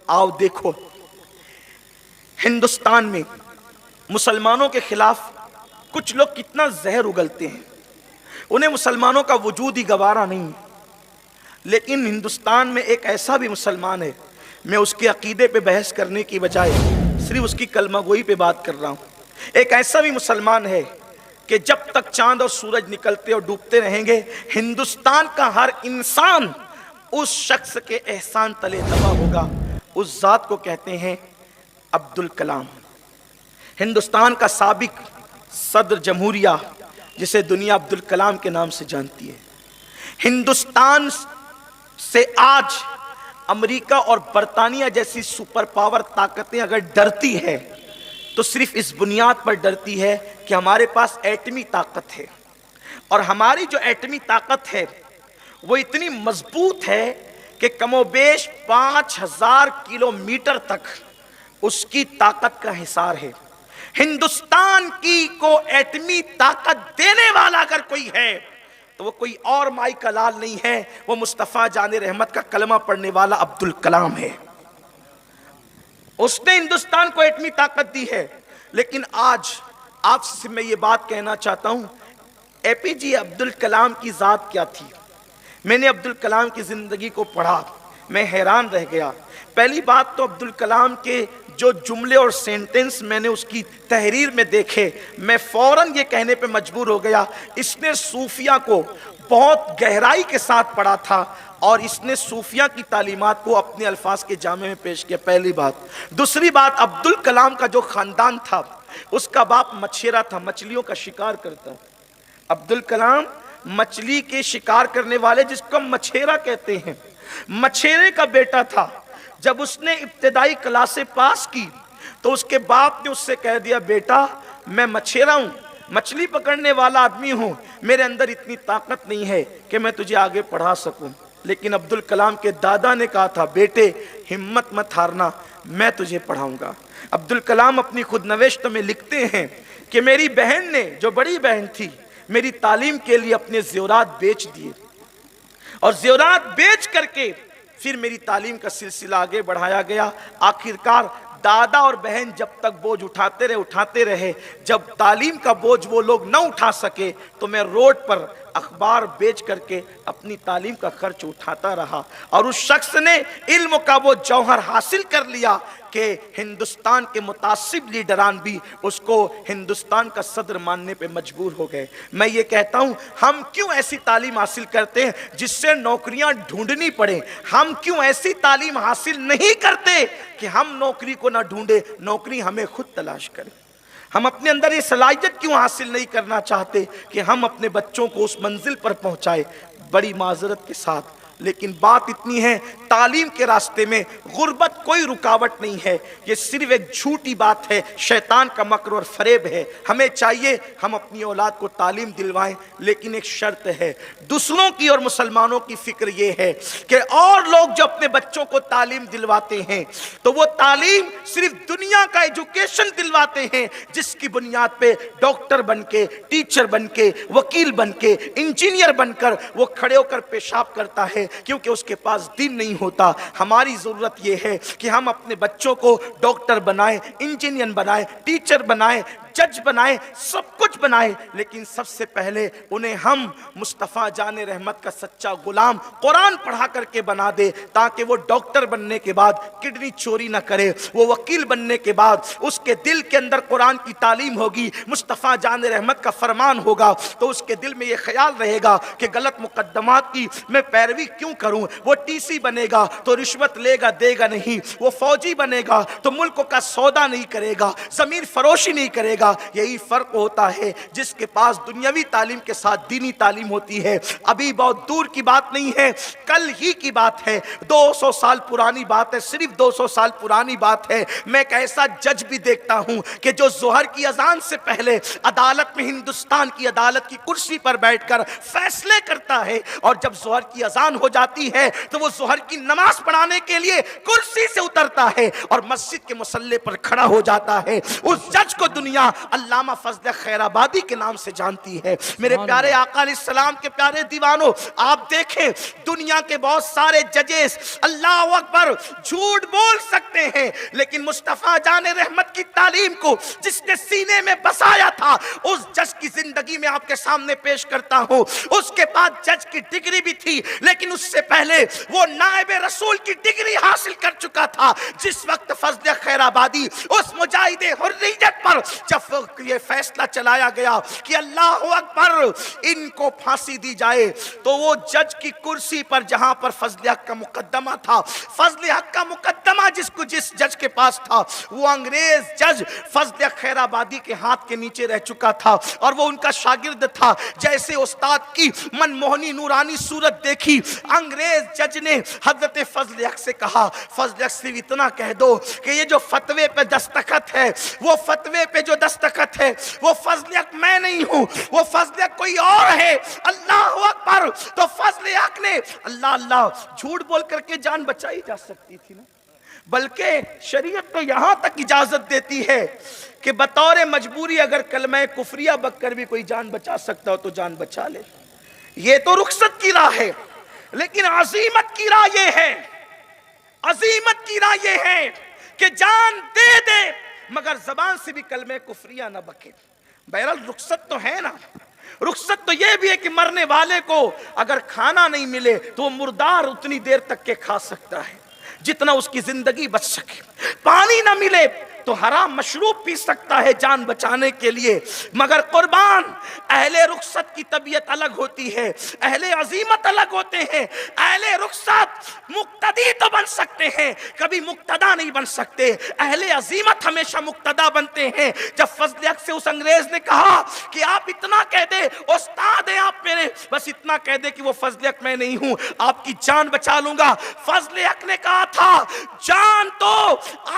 आओ देखो हिंदुस्तान में मुसलमानों के खिलाफ कुछ लोग कितना जहर उगलते हैं। उन्हें मुसलमानों का वजूद ही गवारा नहीं, लेकिन हिंदुस्तान में एक ऐसा भी मुसलमान है, मैं उसके अकीदे पे बहस करने की बजाय सिर्फ उसकी कलमागोई पे बात कर रहा हूं। एक ऐसा भी मुसलमान है कि जब तक चांद और सूरज निकलते और डूबते रहेंगे, हिंदुस्तान का हर इंसान उस शख्स के एहसान तले दबा होगा। उस जात को कहते हैं अब्दुल कलाम। हिंदुस्तान का साबिक सदर जमहूरिया, जिसे दुनिया अब्दुल कलाम के नाम से जानती है। हिंदुस्तान से आज अमेरिका और बर्तानिया जैसी सुपर पावर ताकतें अगर डरती है तो सिर्फ इस बुनियाद पर डरती है कि हमारे पास एटमी ताकत है, और हमारी जो एटमी ताकत है वो इतनी मजबूत है कि कमोबेश 5000 किलोमीटर तक उसकी ताकत का हिसार है। हिंदुस्तान की को एटमी ताकत देने वाला अगर कोई है तो वो कोई और माई का लाल नहीं है, वो मुस्तफा जाने रहमत का कलमा पढ़ने वाला अब्दुल कलाम है। उसने हिंदुस्तान को एटमी ताकत दी है। लेकिन आज आपसे मैं ये बात कहना चाहता हूं, एपीजे अब्दुल कलाम की जात क्या थी। मैंने अब्दुल कलाम की जिंदगी को पढ़ा, मैं हैरान रह गया। पहली बात तो अब्दुल कलाम के जो जुमले और सेंटेंस मैंने उसकी तहरीर में देखे, मैं फौरन ये कहने पे मजबूर हो गया, इसने सूफिया को बहुत गहराई के साथ पढ़ा था और इसने सूफिया की तालीमात को अपने अल्फाज के जामे में पेश किया। पहली बात। दूसरी बात, अब्दुल कलाम का जो खानदान था, उसका बाप मछेरा था, मछलियों का शिकार करता। अब्दुल कलाम मछली के शिकार करने वाले, जिसको हम मछेरा कहते हैं, मछेरे का बेटा था। जब उसने इब्तिदाई क्लासे पास की तो उसके बाप ने उससे कह दिया, बेटा मैं मछेरा हूं, मछली पकड़ने वाला आदमी हूं, मेरे अंदर इतनी ताकत नहीं है कि मैं तुझे आगे पढ़ा सकूं। लेकिन अब्दुल कलाम के दादा ने कहा था, बेटे हिम्मत मत हारना, मैं तुझे पढ़ाऊंगा। अब्दुल कलाम अपनी खुद नवेश्त में लिखते हैं कि मेरी बहन ने, जो बड़ी बहन थी, मेरी तालीम के लिए अपने ज़ेवरात बेच दिए, और ज़ेवरात बेच करके फिर मेरी तालीम का सिलसिला आगे बढ़ाया गया। आखिरकार दादा और बहन जब तक बोझ उठाते रहे, जब तालीम का बोझ वो लोग न उठा सके तो मैं रोड पर अखबार बेच करके अपनी तालीम का खर्च उठाता रहा। और उस शख्स ने इल्म का वो जौहर हासिल कर लिया कि हिंदुस्तान के मुतासिब लीडरान भी उसको हिंदुस्तान का सदर मानने पे मजबूर हो गए। मैं ये कहता हूं, हम क्यों ऐसी तालीम हासिल करते हैं जिससे नौकरियां ढूंढनी पड़े? हम क्यों ऐसी तालीम हासिल नहीं करते कि हम नौकरी को ना ढूंढे, नौकरी हमें खुद तलाश करे? हम अपने अंदर ये सलाहियत क्यों हासिल नहीं करना चाहते कि हम अपने बच्चों को उस मंजिल पर पहुंचाए? बड़ी माजरत के साथ, लेकिन बात इतनी है, तालीम के रास्ते में गुर्बत कोई रुकावट नहीं है। ये सिर्फ एक झूठी बात है, शैतान का मकर और फरेब है। हमें चाहिए हम अपनी औलाद को तालीम दिलवाएं, लेकिन एक शर्त है। दूसरों की और मुसलमानों की फिक्र ये है कि और लोग जो अपने बच्चों को तालीम दिलवाते हैं तो वो तालीम सिर्फ दुनिया का एजुकेशन दिलवाते हैं, जिसकी बुनियाद पे डॉक्टर बनके, टीचर बनके, वकील बनके, इंजीनियर बनकर वो खड़े होकर पेशाब करता है, क्योंकि उसके पास दीन नहीं होता। हमारी जरूरत यह है कि हम अपने बच्चों को डॉक्टर बनाएं, इंजीनियर बनाएं, टीचर बनाएं, जज बनाए, सब कुछ बनाए, लेकिन सबसे पहले उन्हें हम मुस्तफा जाने रहमत का सच्चा गुलाम कुरान पढ़ा करके बना दे, ताकि वो डॉक्टर बनने के बाद किडनी चोरी ना करे, वो वकील बनने के बाद उसके दिल के अंदर कुरान की तालीम होगी, मुस्तफा जाने रहमत का फरमान होगा, तो उसके दिल में ये ख्याल रहेगा कि गलत मुकद्दमात की मैं पैरवी क्यों करूं। वो टीसी बनेगा तो रिश्वत लेगा देगा नहीं, वो फौजी बनेगा तो मुल्क का सौदा नहीं करेगा, जमीन फरोशी नहीं करेगा। यही फर्क होता है जिसके पास दुनियावी तालीम के साथ दीनी तालीम होती है। अभी बहुत दूर की बात नहीं है, कल ही की बात है, 200 साल पुरानी बात है, सिर्फ 200 साल पुरानी बात है। मैं एक ऐसा जज भी देखता हूं कि जो जोहर की अजान से पहले अदालत में, हिंदुस्तान की अदालत की कुर्सी पर बैठकर फैसले करता है, और जब जोहर की अजान हो जाती है तो वो जोहर की नमाज पढ़ाने के लिए कुर्सी से उतर उतरता है और मस्जिद के मुसल्ले पर खड़ा हो जाता है, उस जज को दुनिया अल्लामा फजल खैराबादी के नाम से जानती है। मेरे प्यारे आका अलैहिस्सलाम के प्यारे दीवानों, आप देखें दुनिया के बहुत सारे जजेस अल्लाह अकबर झूठ बोल सकते हैं, लेकिन मुस्तफा जाने रहमत की तालीम को जिसने सीने में बसाया था, उस जज की जिंदगी में आपके सामने पेश करता हूं। उसके बाद जज की डिग्री भी थी, लेकिन उससे पहले वो नायब रसूल की डिग्री हासिल कर चुका था। जिस वक्त फजल खैराबादी उस मुजाहिदे हुर्रियत पर जब ये फैसला चलाया गया कि अल्लाह अकबर इनको फांसी दी जाए, तो वो जज की कुर्सी पर जहां पर फजल हक का मुकद्दमा था, फजल हक का मुकद्दमा जिस जज के पास था, वो अंग्रेज जज फजल खैराबादी के हाथ के नीचे रह चुका था और वो उनका शागिर्द था। जैसे उस्ताद की मनमोहनी नूरानी सूरत देखी, अंग्रेज जज ने हजरत फजल हक से कहा, फजल हक से इतना कह दो कि ये जो फतवे पे दस्तखत है, वो फतवे पे जो दस्तखत है वो फजल हक मैं नहीं हूं, वो फजल हक कोई और है। अल्लाह अकबर। तो फजल हक ने अल्लाह अल्लाह झूठ बोल करके जान बचाई जा सकती थी ना, बल्कि शरीयत तो यहां तक इजाजत देती है कि बतौर मजबूरी अगर कलमा कुफरिया बककर भी कोई जान बचा सकता हो तो जान बचा ले। ये तो रुखसत की राह है, लेकिन अजीमत की राह ये है, अजीमत की राह ये है कि जान दे दे मगर जबान से भी कलमे कुफरिया ना बके। बहरहाल रुखसत तो है ना, रुखसत तो यह भी है कि मरने वाले को अगर खाना नहीं मिले तो वो मुर्दार उतनी देर तक के खा सकता है जितना उसकी जिंदगी बच सके। पानी ना मिले तो हराम मशरूब पी सकता है जान बचाने के लिए। मगर कुर्बान, अहले रुखसत की तबीयत अलग होती है, अहले अजीमत अलग होते हैं। अहले रुखसत मुक्तदी तो बन सकते हैं, कभी मुक्तदा नहीं बन सकते। अहले अजीमत हमेशा मुक्तदा बनते हैं। जब फजल हक से उस अंग्रेज ने कहा कि आप इतना कह दे, उस्ताद हैं आप मेरे, बस इतना कह दे कि वो फजल हक मैं नहीं हूं, आपकी जान बचा लूंगा। फजल हक ने कहा था, जान तो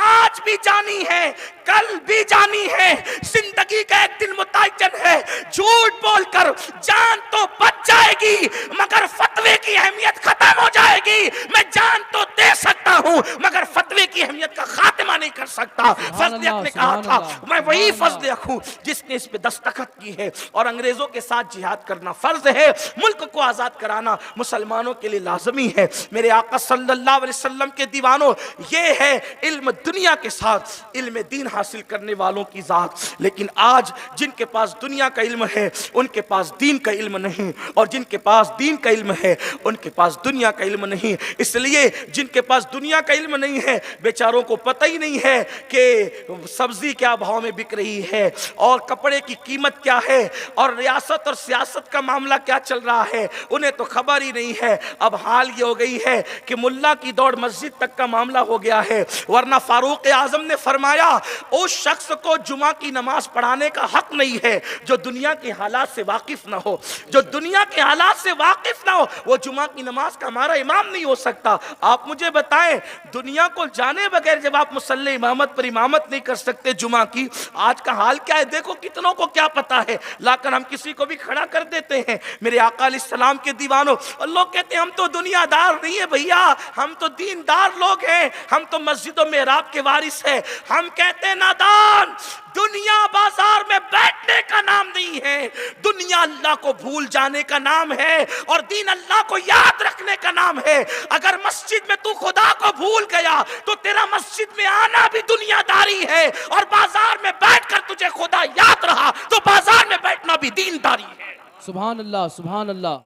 आज भी जानी है, कल भी जानी है, जिंदगी का एक दिन मुतय्यन है। झूठ बोलकर जान तो बच जाएगी मगर फतवे की अहमियत खत्म हो जाएगी। मैं जान तो दे सकता हूं मगर फतवे की अहमियत का खात्मा नहीं कर सकता। फजल हक ने कहा था, मैं वही फजल हक हूं जिसने इस पे दस्तखत की है। और अंग्रेजों के साथ जिहाद करना फर्ज है, मुल्क को आजाद कराना मुसलमानों के लिए लाजमी है। मेरे आका सल्लल्लाहु अलैहि वसल्लम के दीवानों, ये है इल्म दुनिया के साथ इल्म दीन हासिल करने वालों की जात। लेकिन आज जिनके पास दुनिया का इल्म है उनके पास दीन का इल्म नहीं, और जिनके पास दीन का इल्म है उनके पास दुनिया का इल्म नहीं। इसलिए जिनके पास दुनिया का इल्म नहीं है बेचारों को पता ही नहीं है कि सब्जी क्या भाव में बिक रही है और कपड़े की कीमत क्या है और रियासत और सियासत का मामला क्या चल रहा है, उन्हें तो खबर ही नहीं है। अब हाल ये हो गई है कि मुल्ला की दौड़ मस्जिद तक का मामला हो गया है, वरना फारूक आजम ने फरमाया उस शख्स को जुमा की नमाज पढ़ाने का हक नहीं है जो दुनिया के हालात से वाकिफ ना हो। जो दुनिया के हालात से वाकिफ ना हो वो जुमा की नमाज का हमारा इमाम नहीं हो सकता। आप मुझे बताएं, दुनिया को जाने बगैर जब आप मुसल्ले इमामत पर इमामत नहीं कर सकते जुमा की, आज का हाल क्या है देखो, कितनों को क्या पता है, लाकर हम किसी को भी खड़ा कर देते हैं। मेरे आका अलैहिस्सलाम के दीवानों, लोग कहते हैं हम तो दुनियादार नहीं है भैया, हम तो दीनदार लोग हैं, हम तो मस्जिदों में राब के वारिस है। हम कहते हैं नादान, दुनिया बाजार में बैठने का नाम नहीं है, दुनिया अल्लाह को भूल जाने का नाम है और दीन अल्लाह को याद रखने का नाम है। अगर मस्जिद में तू खुदा को भूल गया तो तेरा मस्जिद में आना भी दुनियादारी है, और बाजार में बैठकर तुझे खुदा याद रहा तो बाजार में बैठना भी दीनदारी है। सुभान अल्लाह, सुभान अल्लाह।